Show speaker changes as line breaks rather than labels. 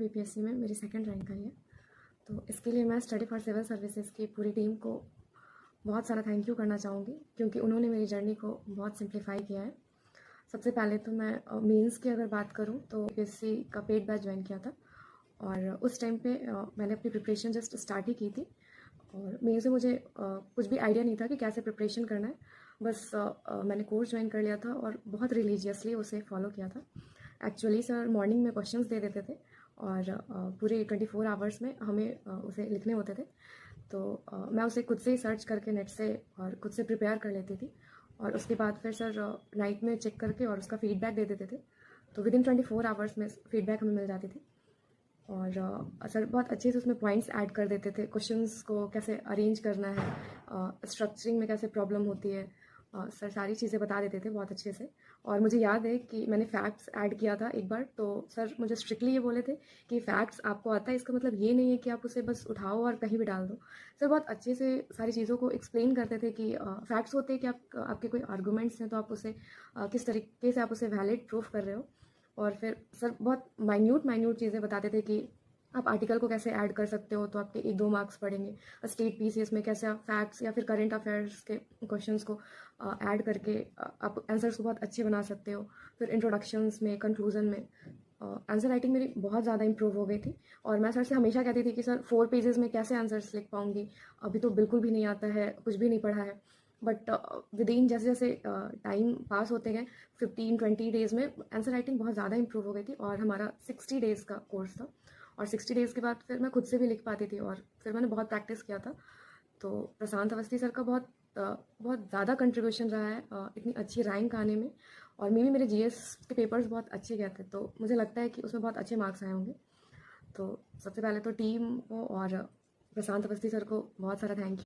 BPSC में मेरी second rank आई है। तो इसके लिए मैं स्टडी फॉर सिविल सर्विसेज की पूरी टीम को बहुत सारा थैंक यू करना चाहूँगी, क्योंकि उन्होंने मेरी जर्नी को बहुत सिंप्लीफाई किया है। सबसे पहले तो मैं मेंस की अगर बात करूँ तो बीपीएससी का पेड बैच ज्वाइन किया था, और उस टाइम पे मैंने अपनी प्रिपरेशन जस्ट स्टार्ट ही की थी, और मेंस में मुझे कुछ भी आइडिया नहीं था कि कैसे प्रिपरेशन करना है। बस मैंने कोर्स ज्वाइन कर लिया था और बहुत रिलीजियसली उसे फॉलो किया था। एक्चुअली सर मॉर्निंग में क्वेश्चंस दे देते थे और पूरे 24 आवर्स में हमें उसे लिखने होते थे। तो मैं उसे खुद से ही सर्च करके नेट से और खुद से प्रिपेयर कर लेती थी, और उसके बाद फिर सर नाइट में चेक करके और उसका फीडबैक दे देते थे। तो विद इन 24 आवर्स में फीडबैक हमें मिल जाती थी, और सर बहुत अच्छे से उसमें पॉइंट्स ऐड कर देते थे, क्वेश्चंस को कैसे अरेंज करना है, स्ट्रक्चरिंग में कैसे प्रॉब्लम होती है। सर सारी चीज़ें बता देते थे बहुत अच्छे से। और मुझे याद है कि मैंने फैक्ट्स ऐड किया था एक बार, तो सर मुझे स्ट्रिक्टली ये बोले थे कि फैक्ट्स आपको आता है, इसका मतलब ये नहीं है कि आप उसे बस उठाओ और कहीं भी डाल दो। सर बहुत अच्छे से सारी चीज़ों को एक्सप्लेन करते थे कि फैक्ट्स होते हैं कि आपके कोई आर्गूमेंट्स हैं तो आप उसे किस तरीके से आप उसे वैलिड प्रूफ कर रहे हो। और फिर सर बहुत माइन्यूट चीज़ें बताते थे कि आप आर्टिकल को कैसे ऐड कर सकते हो, तो आपके 1-2 मार्क्स पड़ेंगे। स्टेट पीसीएस में कैसे आप फैक्ट्स या फिर करंट अफेयर्स के क्वेश्चंस को ऐड करके आप आंसर्स को बहुत अच्छे बना सकते हो। फिर इंट्रोडक्शंस में, कंक्लूजन में आंसर राइटिंग मेरी बहुत ज़्यादा इंप्रूव हो गई थी। और मैं सर से हमेशा कहती थी कि सर 4 पेजेस में कैसे आंसर्स लिख पाऊँगी, अभी तो बिल्कुल भी नहीं आता है, कुछ भी नहीं पढ़ा है। बट विद इन जैसे जैसे टाइम पास होते गए 15-20 डेज़ में आंसर राइटिंग बहुत ज़्यादा इंप्रूव हो गई थी, और हमारा 60 डेज़ का कोर्स था। और 60 डेज़ के बाद फिर मैं खुद से भी लिख पाती थी, और फिर मैंने बहुत प्रैक्टिस किया था। तो प्रशांत अवस्थी सर का बहुत ज़्यादा कंट्रीब्यूशन रहा है इतनी अच्छी रैंक आने में। और मेरे जीएस के पेपर्स बहुत अच्छे गए थे, तो मुझे लगता है कि उसमें बहुत अच्छे मार्क्स आए होंगे। तो सबसे पहले तो टीम को और प्रशांत अवस्थी सर को बहुत सारा थैंक यू।